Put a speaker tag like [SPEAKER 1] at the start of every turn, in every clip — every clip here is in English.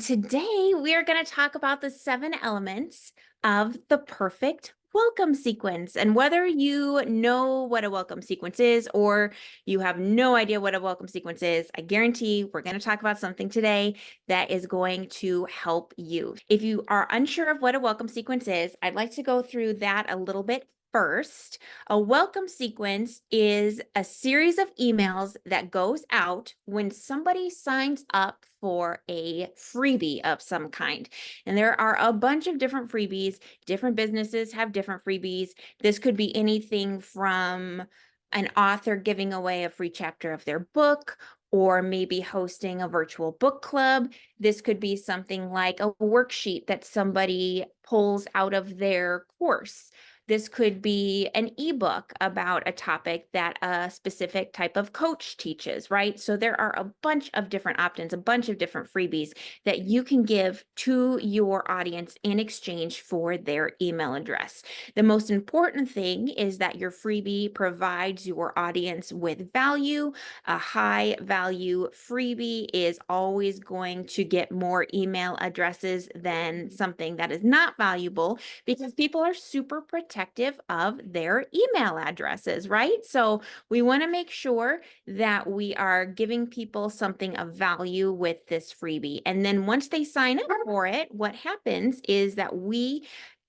[SPEAKER 1] Today, we are going to talk about the 7 elements of the perfect welcome sequence. And whether you know what a welcome sequence is or you have no idea what a welcome sequence is, I guarantee we're going to talk about something today that is going to help you. If you are unsure of what a welcome sequence is, I'd like to go through that a little bit first. A welcome sequence is a series of emails that goes out when somebody signs up for a freebie of some kind. And there are a bunch of different freebies. Different businesses have different freebies. This could be anything from an author giving away a free chapter of their book, or maybe hosting a virtual book club. This could be something like a worksheet that somebody pulls out of their course. This could be an ebook about a topic that a specific type of coach teaches, right? So there are a bunch of different opt-ins, a bunch of different freebies that you can give to your audience in exchange for their email address. The most important thing is that your freebie provides your audience with value. A high value freebie is always going to get more email addresses than something that is not valuable, because people are super protective of their email addresses, right? So we want to make sure that we are giving people something of value with this freebie. And then once they sign up for it, what happens is that we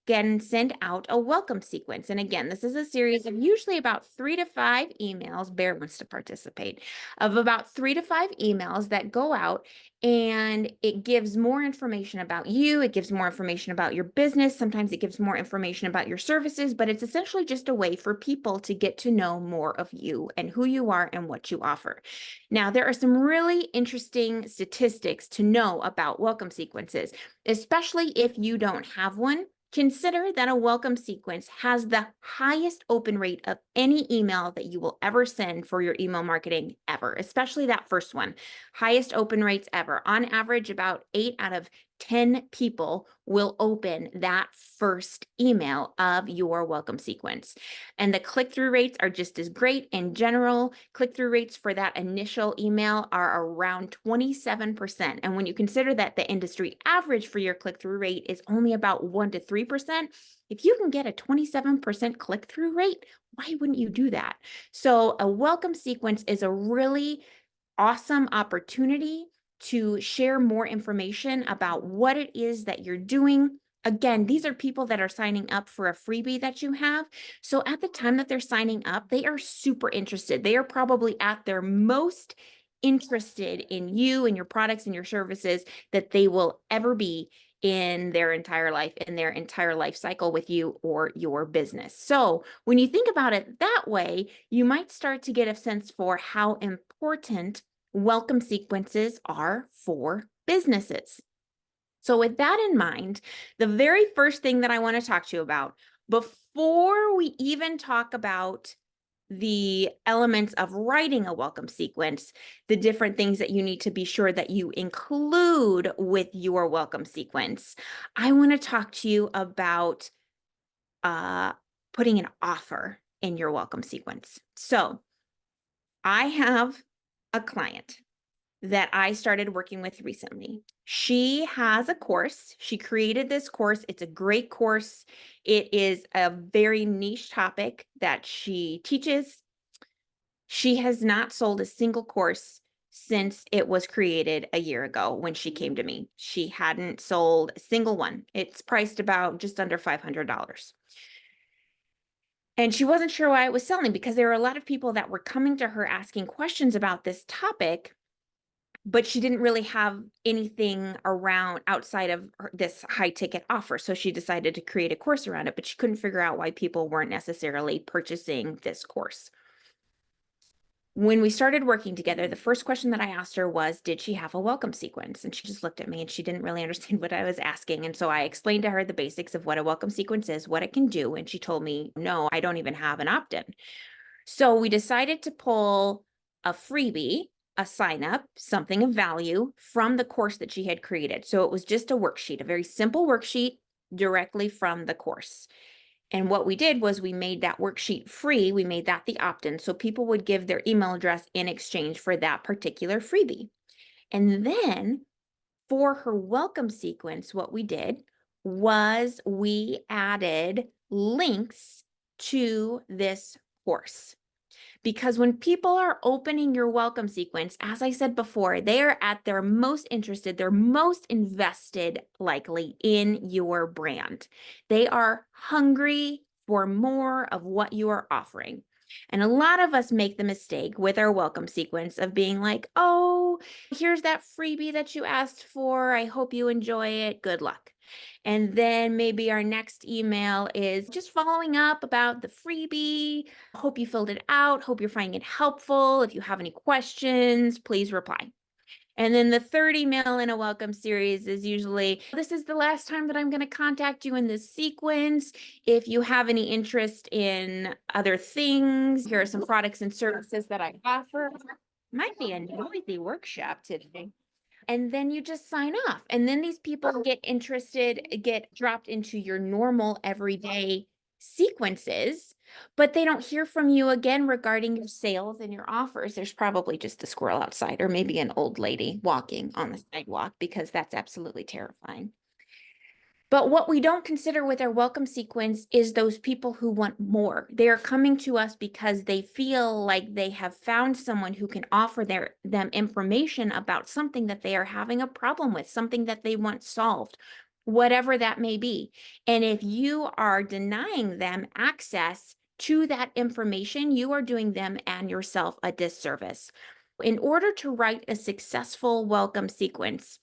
[SPEAKER 1] can send out a welcome sequence. And again, this is a series of usually about 3 to 5 emails. Bear wants to participate, of about 3 to 5 emails that go out, and it gives more information about you. It gives more information about your business. Sometimes it gives more information about your services, but it's essentially just a way for people to get to know more of you and who you are and what you offer. Now, there are some really interesting statistics to know about welcome sequences, especially if you don't have one. Consider that a welcome sequence has the highest open rate of any email that you will ever send for your email marketing ever, especially that first one. Highest open rates ever. On average, about 8 out of 10 people will open that first email of your welcome sequence. And the click-through rates are just as great. In general, click-through rates for that initial email are around 27%. And when you consider that the industry average for your click-through rate is only about 1 to 3%, if you can get a 27% click-through rate, why wouldn't you do that? So a welcome sequence is a really awesome opportunity to share more information about what it is that you're doing. Again, these are people that are signing up for a freebie that you have. So at the time that they're signing up, they are super interested. They are probably at their most interested in you and your products and your services that they will ever be in their entire life, in their entire life cycle with you or your business. So when you think about it that way, you might start to get a sense for how important welcome sequences are for businesses. So with that in mind, the very first thing that I want to talk to you about before we even talk about the elements of writing a welcome sequence, the different things that you need to be sure that you include with your welcome sequence, I want to talk to you about putting an offer in your welcome sequence. So I have a client that I started working with recently. She has a course. She created this course. It's a great course. It is a very niche topic that she teaches. She has not sold a single course since it was created a year ago when she came to me. She hadn't sold a single one. It's priced about just under $500. And she wasn't sure why it was selling, because there were a lot of people that were coming to her asking questions about this topic, but she didn't really have anything around outside of this high ticket offer. So she decided to create a course around it, but she couldn't figure out why people weren't necessarily purchasing this course. When we started working together, the first question that I asked her was, did she have a welcome sequence? And she just looked at me and she didn't really understand what I was asking. And so I explained to her the basics of what a welcome sequence is, what it can do. And she told me, no, I don't even have an opt-in. So we decided to pull a freebie, a sign up, something of value from the course that she had created. So it was just a worksheet, a very simple worksheet directly from the course. And what we did was we made that worksheet free. We made that the opt-in. So people would give their email address in exchange for that particular freebie. And then For her welcome sequence, what we did was we added links to this course. Because when people are opening your welcome sequence, as I said before, they are at their most interested, they're most invested likely in your brand. They are hungry for more of what you are offering. And a lot of us make the mistake with our welcome sequence of being like, oh, here's that freebie that you asked for. I hope you enjoy it. Good luck. And then maybe our next email is just following up about the freebie. Hope you filled it out. Hope you're finding it helpful. If you have any questions, please reply. And then the third email in a welcome series is usually, this is the last time that I'm going to contact you in this sequence. If you have any interest in other things, here are some products and services that I offer. Might be a noisy workshop today. And then you just sign off. And then these people get interested, get dropped into your normal everyday sequences, but they don't hear from you again regarding your sales and your offers. There's probably just a squirrel outside, or maybe an old lady walking on the sidewalk, because that's absolutely terrifying. But what we don't consider with our welcome sequence is those people who want more. They are coming to us because they feel like they have found someone who can offer them information about something that they are having a problem with, something that they want solved, whatever that may be. And if you are denying them access to that information, you are doing them and yourself a disservice. In order to write a successful welcome sequence,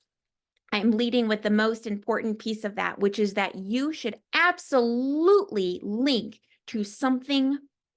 [SPEAKER 1] I'm leading with the most important piece of that, which is that you should absolutely link to something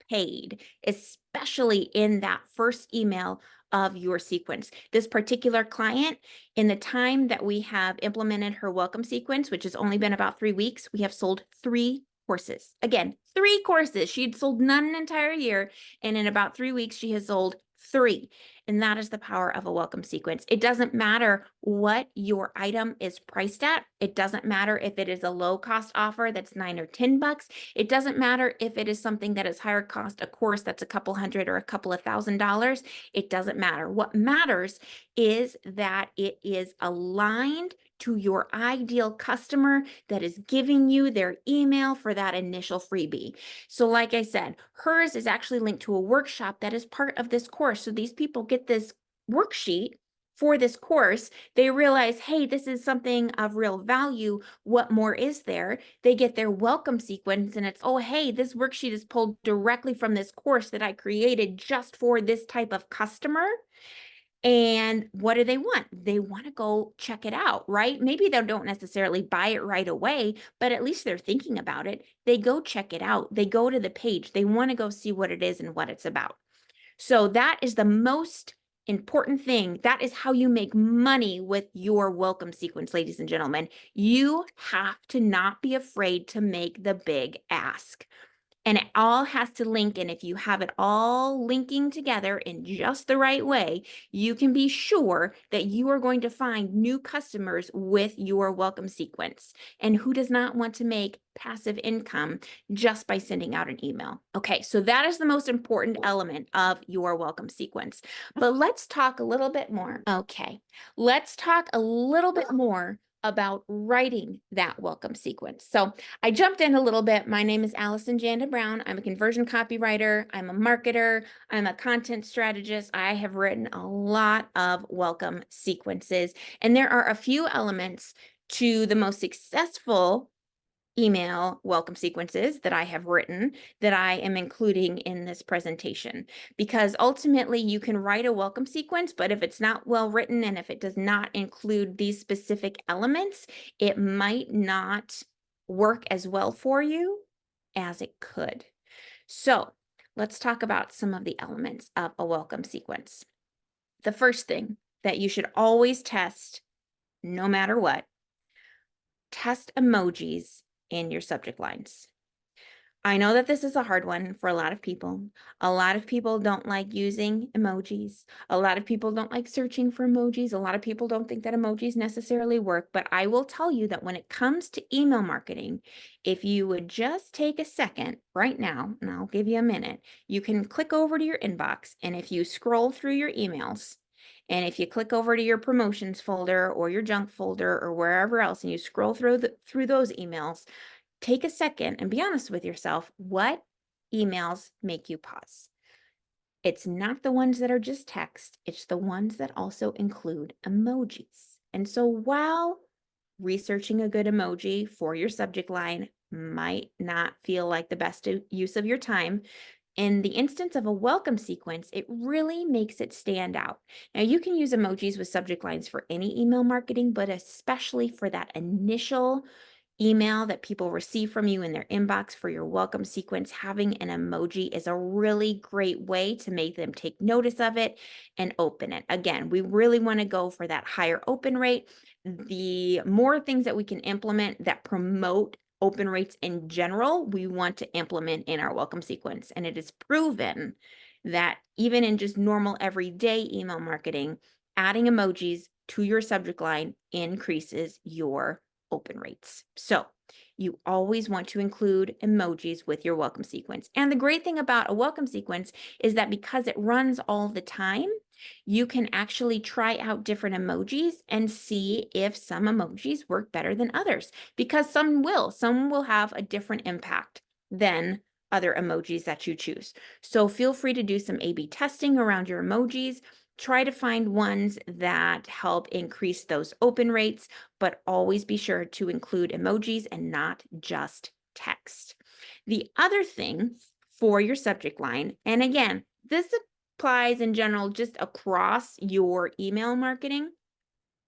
[SPEAKER 1] paid, especially in that first email of your sequence. This particular client, in the time that we have implemented her welcome sequence, which has only been about 3 weeks, we have sold 3 courses. Again, 3 courses. She'd sold none an entire year, and in about 3 weeks, she has sold 3. And that is the power of a welcome sequence. It doesn't matter what your item is priced at. It doesn't matter if it is a low cost offer that's $9 or $10. It doesn't matter if it is something that is higher cost, a course that's a couple hundred or a couple of $1,000s. It doesn't matter. What matters is that it is aligned to your ideal customer that is giving you their email for that initial freebie. So like I said, hers is actually linked to a workshop that is part of this course. So these people get this worksheet for this course. They realize, hey, this is something of real value. What more is there? They get their welcome sequence and it's, oh, hey, this worksheet is pulled directly from this course that I created just for this type of customer. And what do they want? They want to go check it out, right? Maybe they don't necessarily buy it right away, but at least they're thinking about it. They go check it out. They go to the page. They want to go see what it is and what it's about. So that is the most important thing. That is how you make money with your welcome sequence, ladies and gentlemen. You have to not be afraid to make the big ask. And it all has to link. And if you have it all linking together in just the right way, you can be sure that you are going to find new customers with your welcome sequence. And who does not want to make passive income just by sending out an email? Okay, so that is the most important element of your welcome sequence. But let's talk a little bit more. Okay, let's talk a little bit more about writing that welcome sequence. So I jumped in a little bit. My name is Allison Janda Brown. I'm a conversion copywriter. I'm a marketer. I'm a content strategist. I have written a lot of welcome sequences, and there are a few elements to the most successful email welcome sequences that I have written that I am including in this presentation. Because ultimately you can write a welcome sequence, but if it's not well written and if it does not include these specific elements, it might not work as well for you as it could. So let's talk about some of the elements of a welcome sequence. The first thing that you should always test, no matter what, test emojis in your subject lines. I know that this is a hard one for a lot of people. A lot of people don't like using emojis. A lot of people don't like searching for emojis. A lot of people don't think that emojis necessarily work. But I will tell you that when it comes to email marketing, if you would just take a second right now, and I'll give you a minute, you can click over to your inbox. And if you scroll through your emails And if you click over to your promotions folder or your junk folder or wherever else, and you scroll through those emails, take a second and be honest with yourself. What emails make you pause? It's not the ones that are just text, it's the ones that also include emojis. And so while researching a good emoji for your subject line might not feel like the best use of your time, in the instance of a welcome sequence, it really makes it stand out. Now, you can use emojis with subject lines for any email marketing, but especially for that initial email that people receive from you in their inbox for your welcome sequence, having an emoji is a really great way to make them take notice of it and open it. Again, we really want to go for that higher open rate. The more things that we can implement that promote open rates in general, we want to implement in our welcome sequence. And it is proven that even in just normal everyday email marketing, adding emojis to your subject line increases your open rates. So you always want to include emojis with your welcome sequence. And the great thing about a welcome sequence is that because it runs all the time, you can actually try out different emojis and see if some emojis work better than others, because some will have a different impact than other emojis that you choose. So feel free to do some A/B testing around your emojis. Try to find ones that help increase those open rates, but always be sure to include emojis and not just text. The other thing for your subject line, and again, this applies in general just across your email marketing,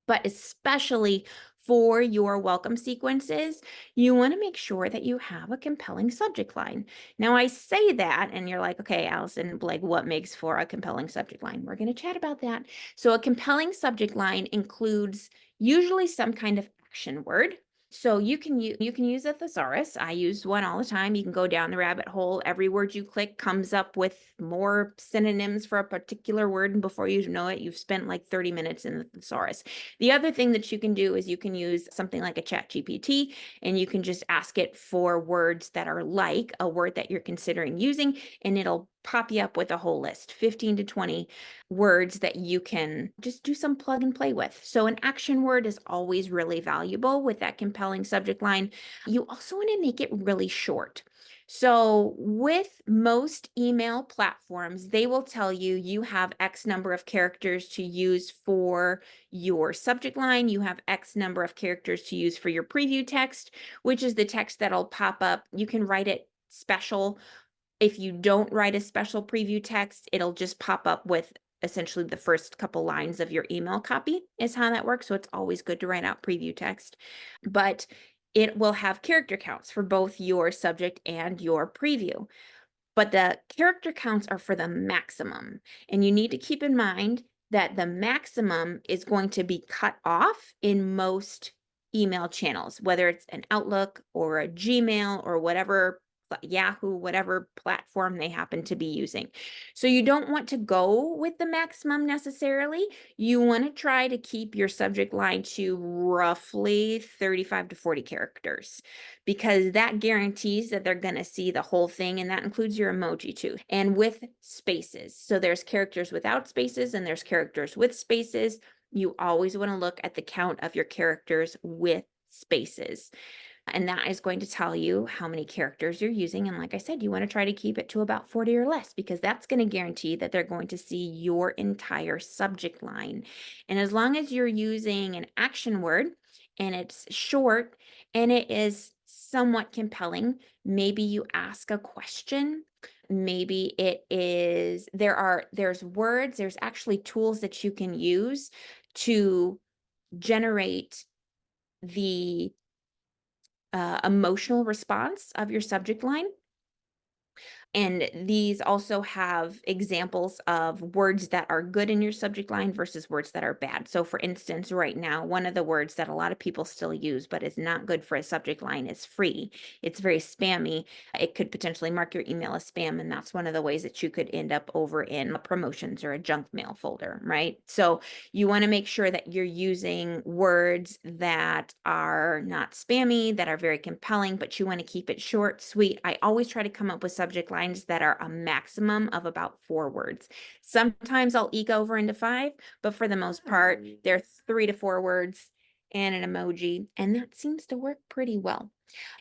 [SPEAKER 1] but especially for your welcome sequences, you want to make sure that you have a compelling subject line. Now, I say that, and you're like, okay, Allison, like, what makes for a compelling subject line? We're going to chat about that. So, a compelling subject line includes usually some kind of action word. So you can use a thesaurus. I use one all the time. You can go down the rabbit hole. Every word you click comes up with more synonyms for a particular word, and before you know it, you've spent like 30 minutes in the thesaurus. The other thing that you can do is you can use something like a ChatGPT, and you can just ask it for words that are like a word that you're considering using, and it'll pop you up with a whole list, 15 to 20 words that you can just do some plug and play with. So an action word is always really valuable with that compelling subject line. You also want to make it really short. So with most email platforms, they will tell you you have X number of characters to use for your subject line. You have X number of characters to use for your preview text, which is the text that'll pop up. You can write it special. If you don't write a special preview text, it'll just pop up with essentially the first couple lines of your email copy is how that works. So it's always good to write out preview text, but it will have character counts for both your subject and your preview. But the character counts are for the maximum. And you need to keep in mind that the maximum is going to be cut off in most email channels, whether it's an Outlook or a Gmail or whatever, Yahoo, whatever platform they happen to be using. So you don't want to go with the maximum necessarily. You want to try to keep your subject line to roughly 35 to 40 characters, because that guarantees that they're going to see the whole thing, and that includes your emoji too, and with spaces. So there's characters without spaces and there's characters with spaces. You always want to look at the count of your characters with spaces. And that is going to tell you how many characters you're using. And like I said, you want to try to keep it to about 40 or less, because that's going to guarantee that they're going to see your entire subject line. And as long as you're using an action word and it's short and it is somewhat compelling, maybe you ask a question. Maybe it is, there's actually tools that you can use to generate the emotional response of your subject line. And these also have examples of words that are good in your subject line versus words that are bad. So for instance, right now, one of the words that a lot of people still use, but is not good for a subject line, is free. It's very spammy. It could potentially mark your email as spam. And that's one of the ways that you could end up over in promotions or a junk mail folder, right? So you want to make sure that you're using words that are not spammy, that are very compelling, but you want to keep it short, sweet. I always try to come up with subject lines headlines that are a maximum of about 4 words. Sometimes I'll eke over into 5, but for the most part, they're 3 to 4 words and an emoji, and that seems to work pretty well.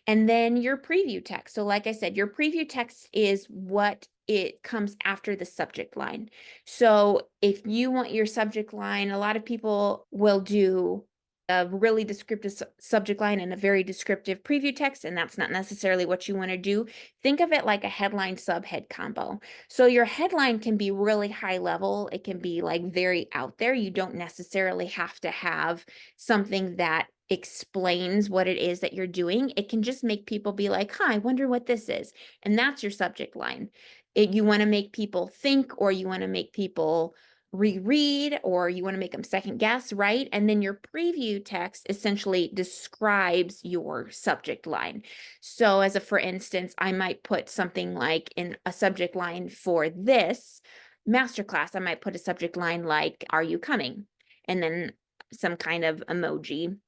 [SPEAKER 1] And then your preview text. So like I said, your preview text is what it comes after the subject line. So if you want your subject line, a lot of people will do a really descriptive subject line and a very descriptive preview text, and that's not necessarily what you want to do. Think of it like a headline subhead combo. So your headline can be really high level. It can be like very out there. You don't necessarily have to have something that explains what it is that you're doing. It can just make people be like, huh, I wonder what this is. And that's your subject line. You want to make people think, or you want to make people reread, or you want to make them second guess, right? And then your preview text essentially describes your subject line. So as a, for instance, I might put something like in a subject line for this masterclass, I might put a subject line like, are you coming? And then some kind of emoji.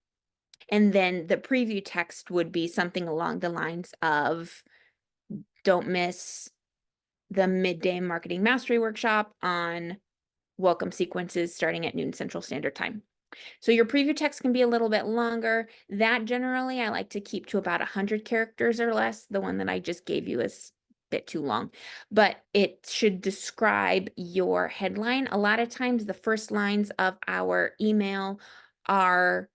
[SPEAKER 1] And then the preview text would be something along the lines of, don't miss the midday marketing mastery workshop on welcome sequences starting at noon Central Standard Time. So your preview text can be a little bit longer. That generally I like to keep to about 100 characters or less. The one that I just gave you is a bit too long, but it should describe your headline. A lot of times the first lines of our email are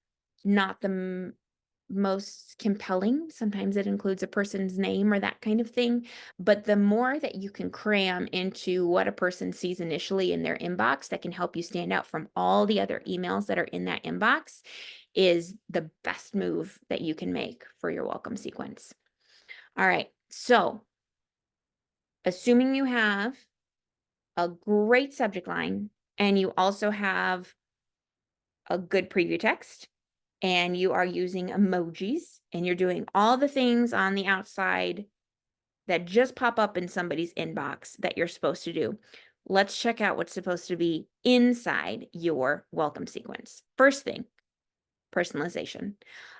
[SPEAKER 1] not the most compelling. Sometimes it includes a person's name or that kind of thing. But the more that you can cram into what a person sees initially in their inbox that can help you stand out from all the other emails that are in that inbox is the best move that you can make for your welcome sequence. All right. So assuming you have a great subject line and you also have a good preview text, and you are using emojis, and you're doing all the things on the outside that just pop up in somebody's inbox that you're supposed to do. Let's check out what's supposed to be inside your welcome sequence. First thing, personalization.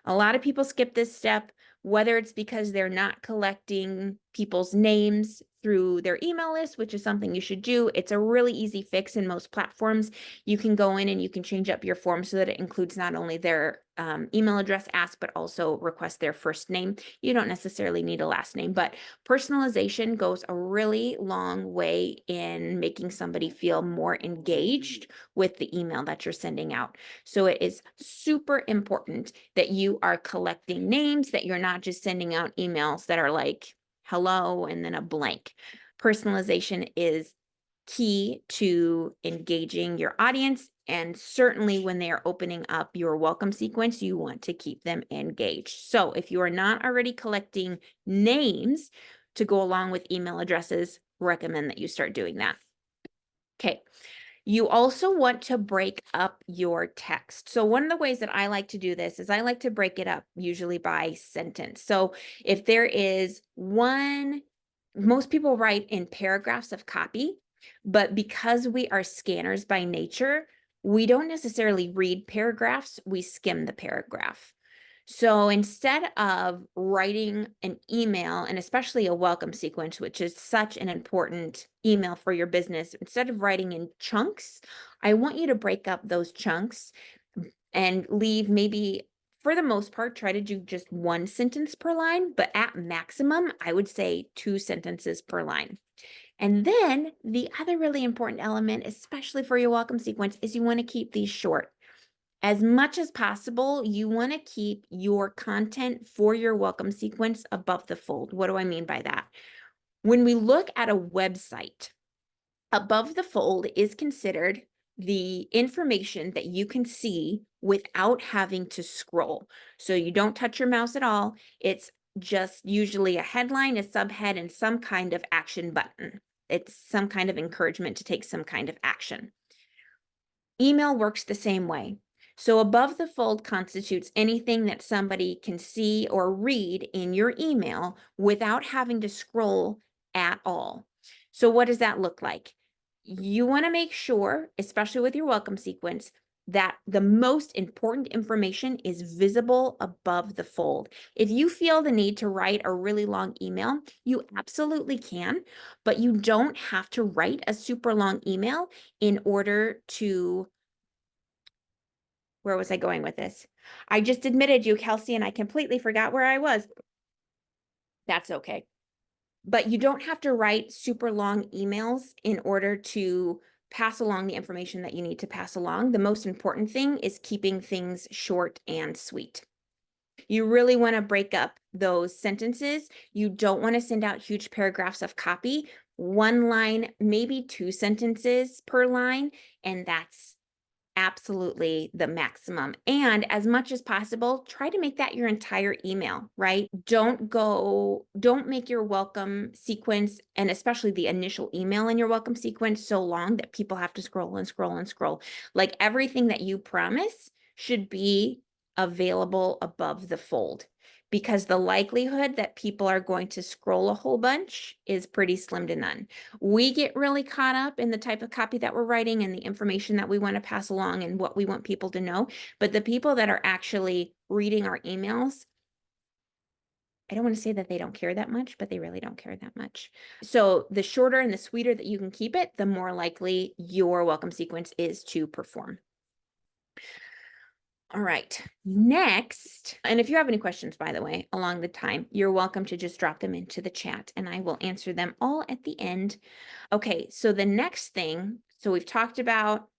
[SPEAKER 1] A lot of people skip this step, whether it's because they're not collecting people's names through their email list, which is something you should do. It's a really easy fix in most platforms. You can go in and you can change up your form so that it includes not only their email address asked, but also request their first name. You don't necessarily need a last name, but personalization goes a really long way in making somebody feel more engaged with the email that you're sending out. So it is super important that you are collecting names, that you're not just sending out emails that are like, hello, and then a blank. Personalization is key to engaging your audience. And certainly when they are opening up your welcome sequence, you want to keep them engaged. So if you are not already collecting names to go along with email addresses, recommend that you start doing that. Okay. You also want to break up your text. So one of the ways that I like to do this is I like to break it up usually by sentence. So if there is one, most people write in paragraphs of copy, but because we are scanners by nature, we don't necessarily read paragraphs, we skim the paragraph. So instead of writing an email, and especially a welcome sequence, which is such an important email for your business, instead of writing in chunks, I want you to break up those chunks and leave maybe, for the most part, try to do just 1 sentence per line, but at maximum, I would say 2 sentences per line. And then the other really important element, especially for your welcome sequence, is you want to keep these short. As much as possible, you want to keep your content for your welcome sequence above the fold. What do I mean by that? When we look at a website, above the fold is considered the information that you can see without having to scroll. So you don't touch your mouse at all. It's just usually a headline, a subhead, and some kind of action button. It's some kind of encouragement to take some kind of action. Email works the same way. So above the fold constitutes anything that somebody can see or read in your email without having to scroll at all. So what does that look like? You want to make sure, especially with your welcome sequence, that the most important information is visible above the fold. If you feel the need to write a really long email, you absolutely can, but you don't have to write a super long email in order to, where was I going with this? I just admitted you, Kelsey, and I completely forgot where I was. That's okay. But you don't have to write super long emails in order to pass along the information that you need to pass along. The most important thing is keeping things short and sweet. You really want to break up those sentences. You don't want to send out huge paragraphs of copy. One line, maybe 2 sentences per line, and that's absolutely the maximum. And as much as possible, try to make that your entire email, right? Don't make your welcome sequence, and especially the initial email in your welcome sequence, so long that people have to scroll and scroll and scroll. Like, everything that you promise should be available above the fold, because the likelihood that people are going to scroll a whole bunch is pretty slim to none. We get really caught up in the type of copy that we're writing and the information that we want to pass along and what we want people to know. But the people that are actually reading our emails, I don't want to say that they don't care that much, but they really don't care that much. So the shorter and the sweeter that you can keep it, the more likely your welcome sequence is to perform. All right, next, and if you have any questions, by the way, along the time, you're welcome to just drop them into the chat and I will answer them all at the end. Okay, so the next thing, so we've talked about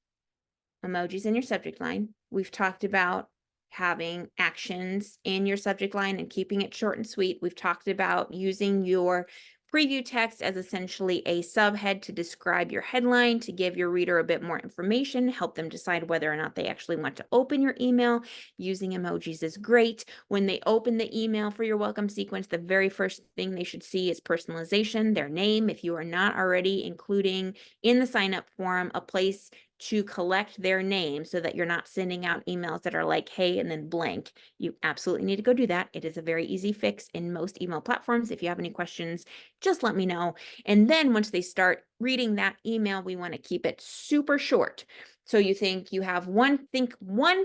[SPEAKER 1] emojis in your subject line. We've talked about having actions in your subject line and keeping it short and sweet. We've talked about using your preview text as essentially a subhead to describe your headline, to give your reader a bit more information, help them decide whether or not they actually want to open your email. Using emojis is great. When they open the email for your welcome sequence, the very first thing they should see is personalization, their name. If you are not already including in the sign up form a place to collect their name so that you're not sending out emails that are like, hey, and then blank, you absolutely need to go do that. It is a very easy fix in most email platforms. If you have any questions, just let me know. And then once they start reading that email, we want to keep it super short. So you think you have one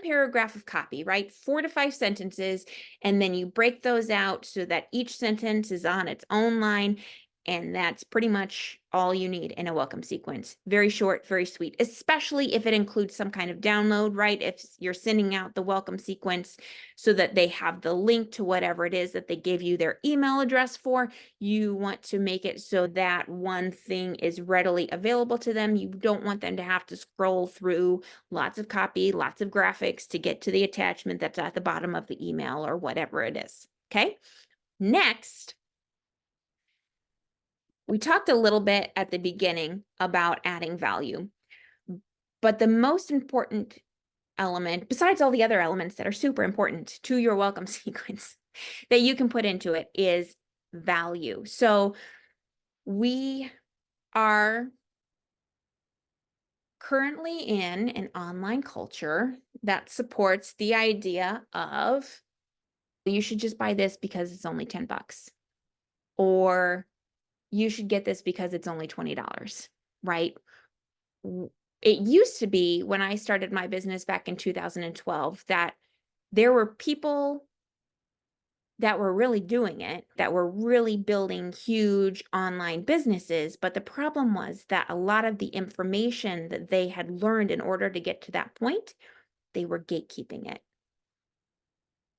[SPEAKER 1] paragraph of copy, right? 4 to 5 sentences, and then you break those out so that each sentence is on its own line. And that's pretty much all you need in a welcome sequence. Very short, very sweet, especially if it includes some kind of download, right? If you're sending out the welcome sequence so that they have the link to whatever it is that they gave you their email address for, you want to make it so that one thing is readily available to them. You don't want them to have to scroll through lots of copy, lots of graphics to get to the attachment that's at the bottom of the email or whatever it is. Okay. Next, we talked a little bit at the beginning about adding value, but the most important element, besides all the other elements that are super important to your welcome sequence that you can put into it, is value. So we are currently in an online culture that supports the idea of, you should just buy this because it's only $10, or you should get this because it's only $20, right? It used to be, when I started my business back in 2012, that there were people that were really doing it, that were really building huge online businesses. But the problem was that a lot of the information that they had learned in order to get to that point, they were gatekeeping it.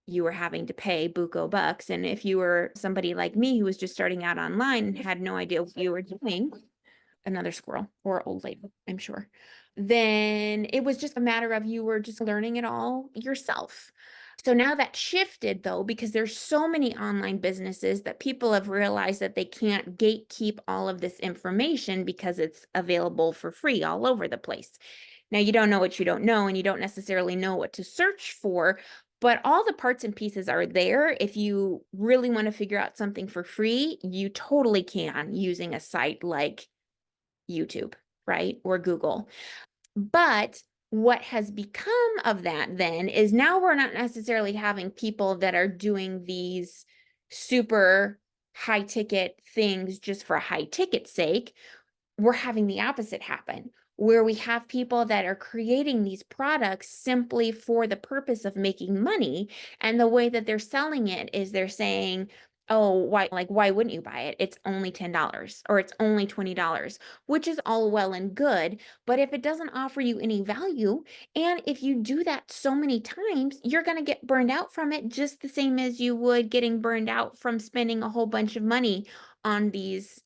[SPEAKER 1] You were having to pay buco bucks. And if you were somebody like me who was just starting out online and had no idea what you were doing, another squirrel or old lady, I'm sure, then it was just a matter of you were just learning it all yourself. So now that shifted, though, because there's so many online businesses that people have realized that they can't gatekeep all of this information because it's available for free all over the place. Now, you don't know what you don't know, and you don't necessarily know what to search for, but all the parts and pieces are there. If you really want to figure out something for free, you totally can, using a site like YouTube, right? Or Google. But what has become of that then is now we're not necessarily having people that are doing these super high ticket things just for high ticket sake. We're having the opposite happen. where we have people that are creating these products simply for the purpose of making money. And the way that they're selling it is they're saying, oh, why wouldn't you buy it? It's only $10 or it's only $20, which is all well and good. But if it doesn't offer you any value, and if you do that so many times, you're going to get burned out from it, just the same as you would getting burned out from spending a whole bunch of money on these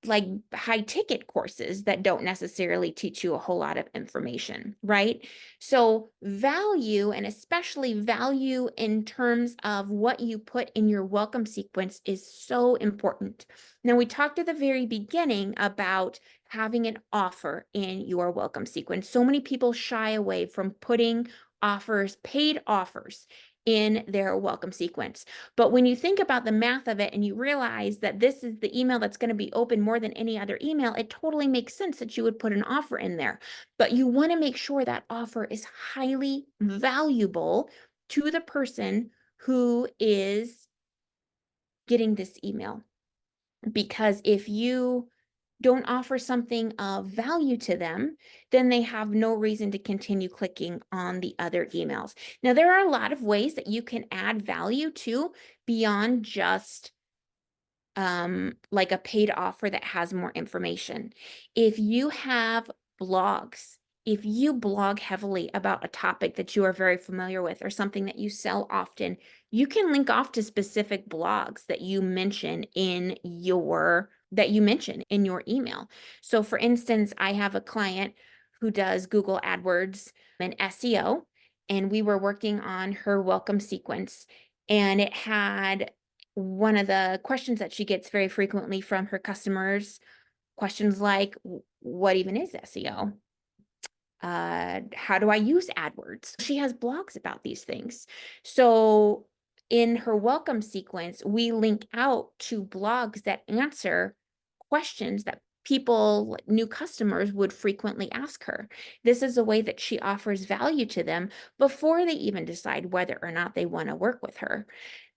[SPEAKER 1] like high ticket courses that don't necessarily teach you a whole lot of information, right? So value, and especially value in terms of what you put in your welcome sequence, is so important. Now, we talked at the very beginning about having an offer in your welcome sequence. So many people shy away from putting offers, paid offers, in their welcome sequence. But when you think about the math of it and you realize that this is the email that's going to be open more than any other email, it totally makes sense that you would put an offer in there. But you want to make sure that offer is highly valuable to the person who is getting this email. Because if you don't offer something of value to them, then they have no reason to continue clicking on the other emails. Now, there are a lot of ways that you can add value to beyond just like a paid offer that has more information. If you have blogs, if you blog heavily about a topic that you are very familiar with or something that you sell often, you can link off to specific blogs that you mention in your email. So for instance, I have a client who does Google AdWords and SEO, and we were working on her welcome sequence, and it had one of the questions that she gets very frequently from her customers, questions like, what even is SEO? How do I use AdWords? She has blogs about these things. So in her welcome sequence, we link out to blogs that answer questions that people, new customers, would frequently ask her. This is a way that she offers value to them before they even decide whether or not they want to work with her.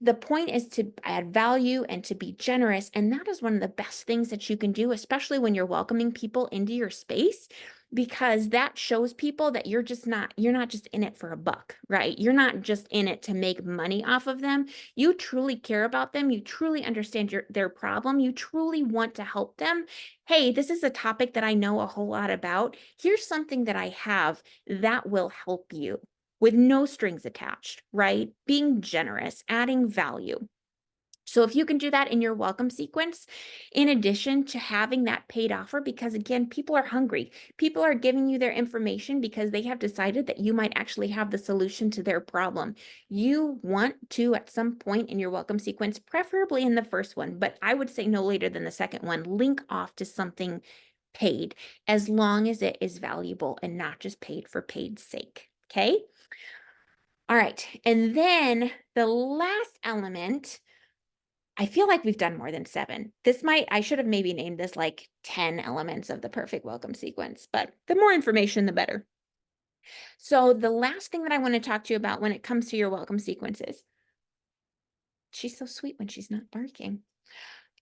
[SPEAKER 1] The point is to add value and to be generous. And that is one of the best things that you can do, especially when you're welcoming people into your space, because that shows people that you're not just in it for a buck, right? You're not just in it to make money off of them. You truly care about them. You truly understand their problem. You truly want to help them. Hey, this is a topic that I know a whole lot about. Here's something that I have that will help you with no strings attached, right? Being generous, adding value. So if you can do that in your welcome sequence, in addition to having that paid offer, because again, people are hungry. People are giving you their information because they have decided that you might actually have the solution to their problem. You want to, at some point in your welcome sequence, preferably in the first one, but I would say no later than the second one, link off to something paid, as long as it is valuable and not just paid for paid's sake. Okay? All right. And then the last element, I feel like we've done more than 7. I should have maybe named this like 10 elements of the perfect welcome sequence, but the more information, the better. So the last thing that I want to talk to you about when it comes to your welcome sequences, she's so sweet when she's not barking,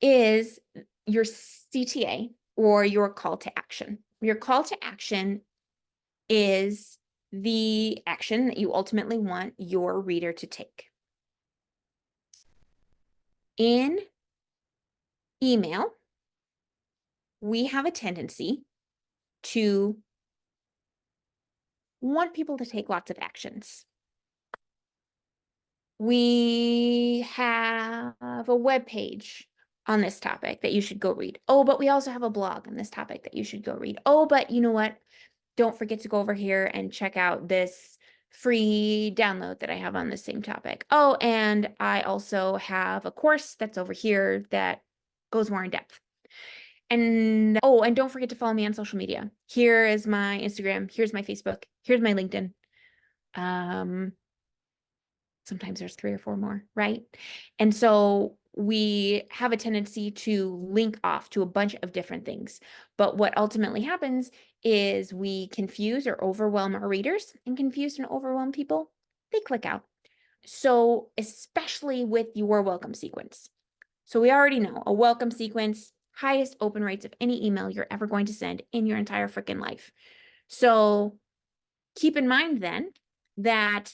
[SPEAKER 1] is your CTA, or your call to action. Your call to action is the action that you ultimately want your reader to take. In email, we have a tendency to want people to take lots of actions. We have a web page on this topic that you should go read. Oh, but we also have a blog on this topic that you should go read. Oh, but you know what? Don't forget to go over here and check out this free download that I have on the same topic. Oh, and I also have a course that's over here that goes more in depth. And oh, and don't forget to follow me on social media. Here is my Instagram. Here's my Facebook. Here's my LinkedIn. Sometimes there's 3 or 4 more, right? And so we have a tendency to link off to a bunch of different things. But what ultimately happens is we confuse or overwhelm our readers, and confuse and overwhelm people, they click out. So especially with your welcome sequence. So we already know a welcome sequence highest open rates of any email you're ever going to send in your entire freaking life. So keep in mind then that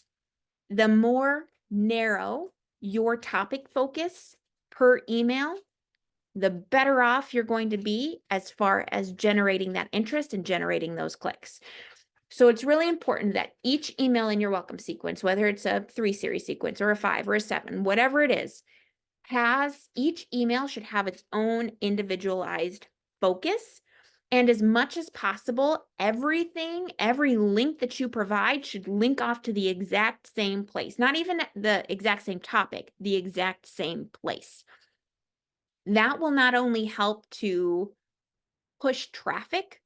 [SPEAKER 1] the more narrow your topic focus per email, the better off you're going to be as far as generating that interest and generating those clicks. So it's really important that each email in your welcome sequence, whether it's a 3-series sequence or a 5 or a 7, whatever it is, each email should have its own individualized focus. And as much as possible, every link that you provide should link off to the exact same place, not even the exact same topic, the exact same place. That will not only help to push traffic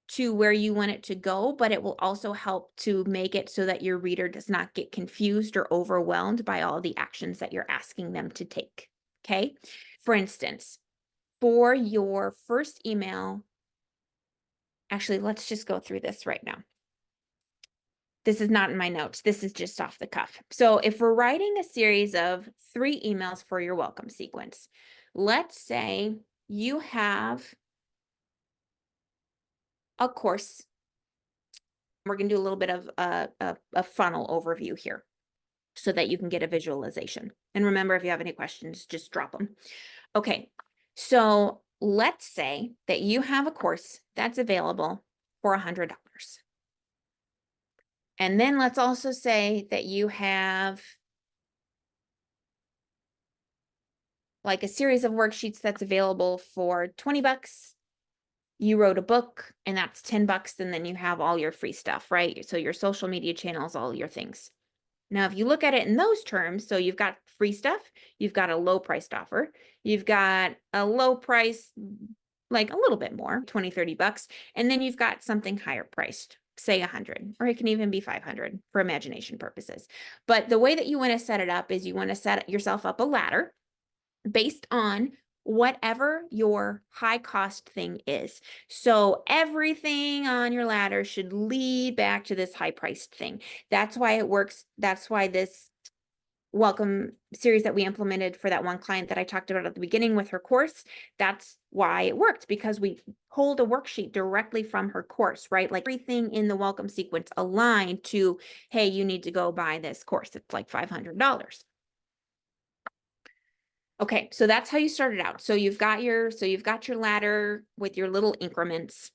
[SPEAKER 1] to where you want it to go, but it will also help to make it so that your reader does not get confused or overwhelmed by all the actions that you're asking them to take. Okay. For instance, for your first email, actually, let's just go through this right now. This is not in my notes. This is just off the cuff. So if we're writing a series of 3 emails for your welcome sequence, let's say you have a course. We're going to do a little bit of a funnel overview here so that you can get a visualization. And remember, if you have any questions, just drop them. Okay, so let's say that you have a course that's available for $100. And then let's also say that you have like a series of worksheets that's available for $20. You wrote a book and that's $10, and then you have all your free stuff, right? So your social media channels, all your things. Now, if you look at it in those terms, so you've got free stuff, you've got a low priced offer, you've got a low price, like a little bit more, 20, $30, and then you've got something higher priced, say 100, or it can even be 500 for imagination purposes. But the way that you want to set it up is you want to set yourself up a ladder based on whatever your high cost thing is. So everything on your ladder should lead back to this high priced thing. That's why it works. That's why this welcome series that we implemented for that one client that I talked about at the beginning with her course, that's why it worked, because we pulled a worksheet directly from her course, right? Like everything in the welcome sequence aligned to, hey, you need to go buy this course. It's like $500. Okay, so that's how you started out. So you've got your ladder with your little increments.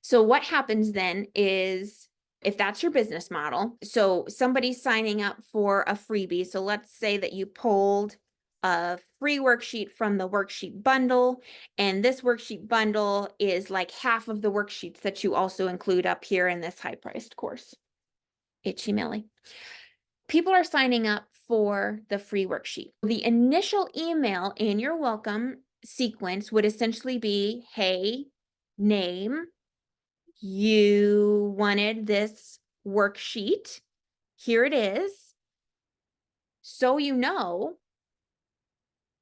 [SPEAKER 1] So what happens then is, if that's your business model, so somebody's signing up for a freebie. So let's say that you pulled a free worksheet from the worksheet bundle, and this worksheet bundle is like half of the worksheets that you also include up here in this high-priced course. Itchy Millie. People are signing up for the free worksheet. The initial email in your welcome sequence would essentially be, hey, name, you wanted this worksheet. Here it is. So you know,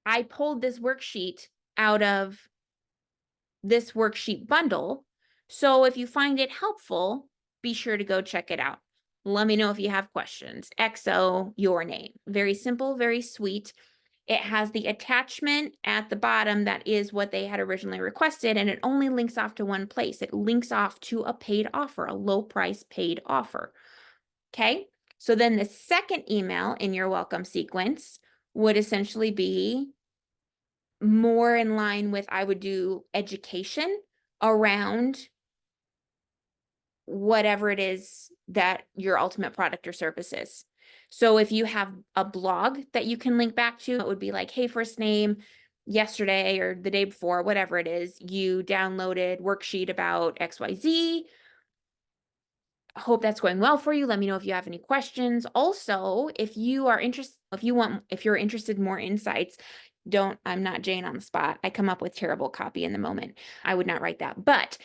[SPEAKER 1] I pulled this worksheet out of this worksheet bundle. So if you find it helpful, be sure to go check it out. Let me know if you have questions. XO, your name. Very simple, very sweet. It has the attachment at the bottom that is what they had originally requested, and it only links off to one place. It links off to a paid offer, a low price paid offer. Okay, so then the second email in your welcome sequence would essentially be more in line with, I would do education around whatever it is that your ultimate product or service is. So if you have a blog that you can link back to, it would be like, hey, first name, yesterday or the day before, whatever it is, you downloaded worksheet about XYZ. I hope that's going well for you. Let me know if you have any questions. Also, if you are interested, if you're interested in more insights, I'm not Jane on the spot. I come up with terrible copy in the moment. I would not write that. But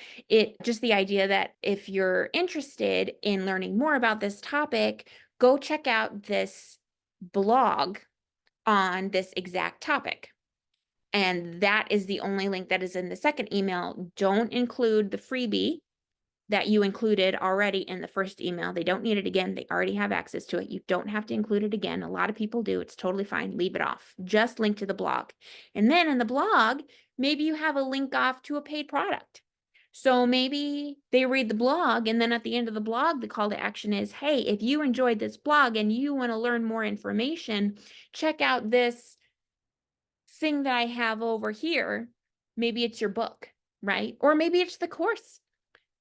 [SPEAKER 1] just the idea that if you're interested in learning more about this topic, go check out this blog on this exact topic. And that is the only link that is in the second email. Don't include the freebie that you included already in the first email. They don't need it again. They already have access to it. You don't have to include it again. A lot of people do. It's totally fine. Leave it off. Just link to the blog. And then in the blog, maybe you have a link off to a paid product. So maybe they read the blog, and then at the end of the blog, the call to action is, hey, if you enjoyed this blog and you want to learn more information, check out this thing that I have over here. Maybe it's your book, right? Or maybe it's the course.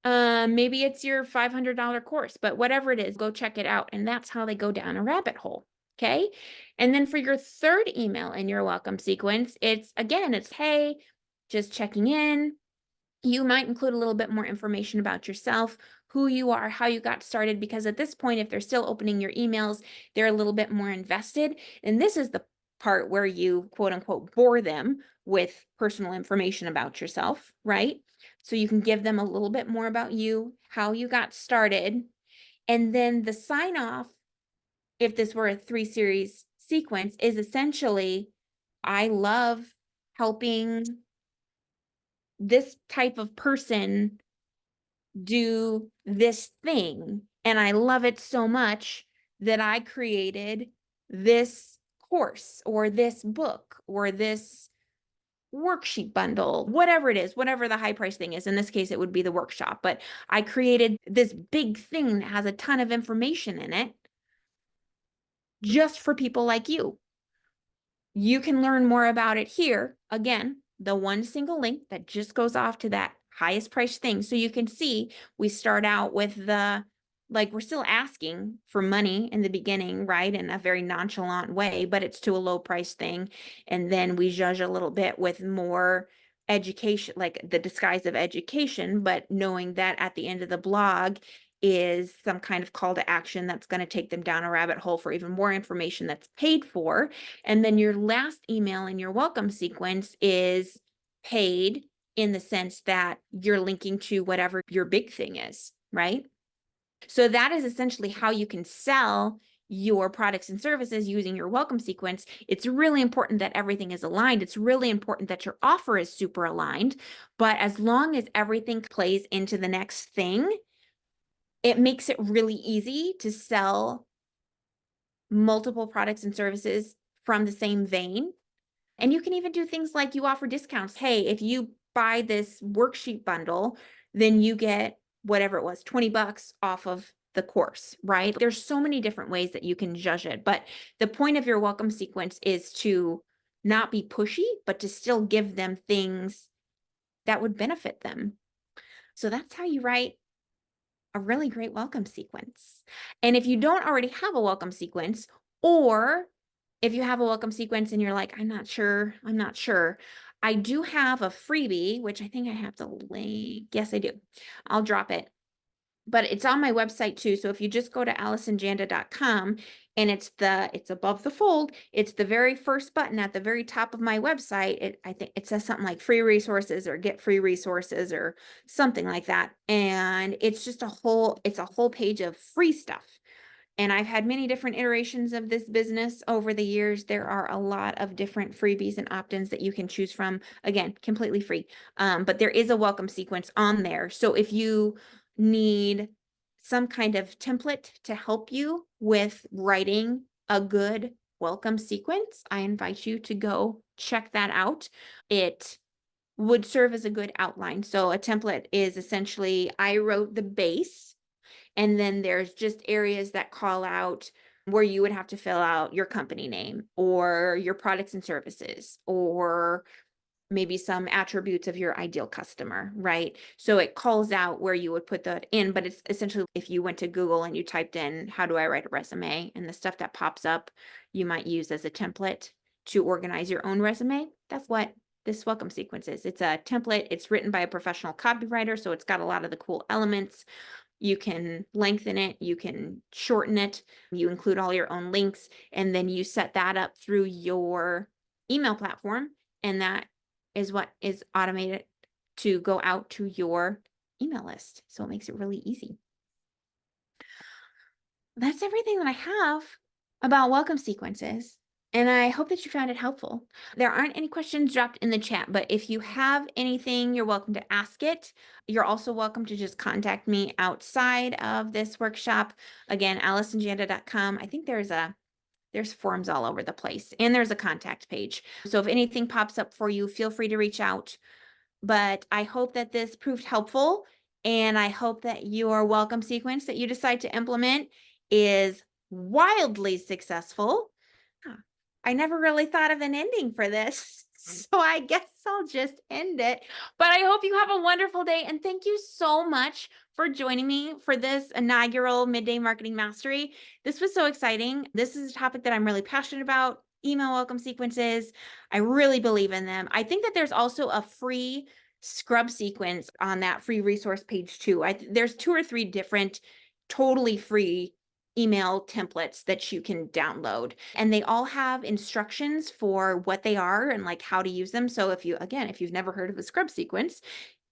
[SPEAKER 1] Maybe it's your $500 course, but whatever it is, go check it out. And that's how they go down a rabbit hole. Okay. And then for your third email in your welcome sequence, it's hey, just checking in. You might include a little bit more information about yourself, who you are, how you got started, because at this point, if they're still opening your emails, they're a little bit more invested. And this is the part where you quote unquote bore them with personal information about yourself, right? So you can give them a little bit more about you, how you got started. And then the sign off, if this were a 3-series sequence, is essentially, I love helping this type of person do this thing. And I love it so much that I created this course or this book or this worksheet bundle, whatever it is, whatever the high price thing is. In this case, it would be the workshop, but I created this big thing that has a ton of information in it just for people like you. You can learn more about it here. Again, the one single link that just goes off to that highest price thing. So you can see we start out with we're still asking for money in the beginning, right? In a very nonchalant way, but it's to a low price thing. And then we judge a little bit with more education, like the disguise of education, but knowing that at the end of the blog is some kind of call to action that's going to take them down a rabbit hole for even more information that's paid for. And then your last email in your welcome sequence is paid in the sense that you're linking to whatever your big thing is, right? So that is essentially how you can sell your products and services using your welcome sequence. It's really important that everything is aligned. It's really important that your offer is super aligned. But as long as everything plays into the next thing, it makes it really easy to sell multiple products and services from the same vein. And you can even do things like you offer discounts. Hey, if you buy this worksheet bundle, then you get whatever it was, 20 bucks off of the course, right? There's so many different ways that you can judge it. But the point of your welcome sequence is to not be pushy, but to still give them things that would benefit them. So that's how you write a really great welcome sequence. And if you don't already have a welcome sequence, or if you have a welcome sequence and you're like, I'm not sure, I do have a freebie, which I think I have to link. Yes, I do. I'll drop it. But it's on my website too. So if you just go to AllisonJanda.com and it's above the fold, it's the very first button at the very top of my website. I think it says something like free resources or get free resources or something like that. And it's just a whole page of free stuff. And I've had many different iterations of this business over the years. There are a lot of different freebies and opt-ins that you can choose from. Again, completely free. But there is a welcome sequence on there. So if you need some kind of template to help you with writing a good welcome sequence, I invite you to go check that out. It would serve as a good outline. So a template is essentially, I wrote the base, and then there's just areas that call out where you would have to fill out your company name or your products and services, or maybe some attributes of your ideal customer, right? So it calls out where you would put that in, but it's essentially if you went to Google and you typed in, how do I write a resume? And the stuff that pops up, you might use as a template to organize your own resume. That's what this welcome sequence is. It's a template. It's written by a professional copywriter, so it's got a lot of the cool elements. You can lengthen it, you can shorten it, you include all your own links, and then you set that up through your email platform, and that is what is automated to go out to your email list. So it makes it really easy. That's everything that I have about welcome sequences. And I hope that you found it helpful. There aren't any questions dropped in the chat, but if you have anything, you're welcome to ask it. You're also welcome to just contact me outside of this workshop. Again, AllisonJanda.com. I think there's forms all over the place, and there's a contact page. So if anything pops up for you, feel free to reach out. But I hope that this proved helpful, and I hope that your welcome sequence that you decide to implement is wildly successful. Huh. I never really thought of an ending for this, so I guess I'll just end it. But I hope you have a wonderful day, and thank you so much for joining me for this inaugural Midday Marketing Mastery. This was so exciting. This is a topic that I'm really passionate about. Email welcome sequences. I really believe in them. I think that there's also a free scrub sequence on that free resource page too. There's 2 or 3 different totally free email templates that you can download, and they all have instructions for what they are and like how to use them. So if you've never heard of a scrub sequence,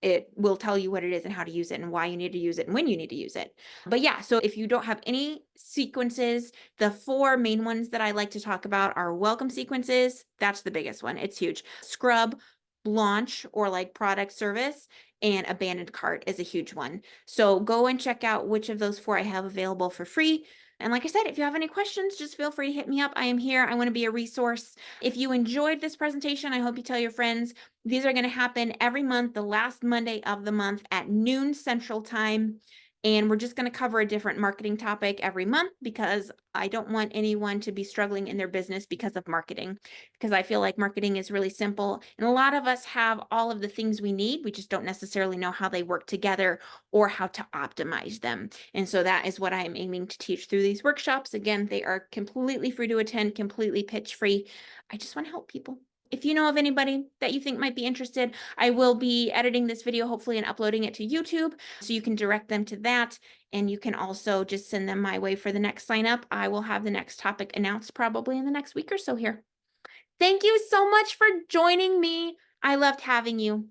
[SPEAKER 1] it will tell you what it is and how to use it and why you need to use it and when you need to use it. But yeah, so if you don't have any sequences, the 4 main ones that I like to talk about are welcome sequences. That's the biggest one. It's huge. Scrub, launch, or like product service, and abandoned cart is a huge one. So go and check out which of those 4 I have available for free. And like I said, if you have any questions, just feel free to hit me up. I am here. I want to be a resource. If you enjoyed this presentation, I hope you tell your friends. These are going to happen every month, the last Monday of the month at noon Central Time. And we're just going to cover a different marketing topic every month because I don't want anyone to be struggling in their business because of marketing, because I feel like marketing is really simple. And a lot of us have all of the things we need. We just don't necessarily know how they work together or how to optimize them. And so that is what I'm aiming to teach through these workshops. Again, they are completely free to attend, completely pitch free. I just want to help people. If you know of anybody that you think might be interested, I will be editing this video hopefully and uploading it to YouTube, so you can direct them to that. And you can also just send them my way for the next sign up. I will have the next topic announced probably in the next week or so here. Thank you so much for joining me. I loved having you.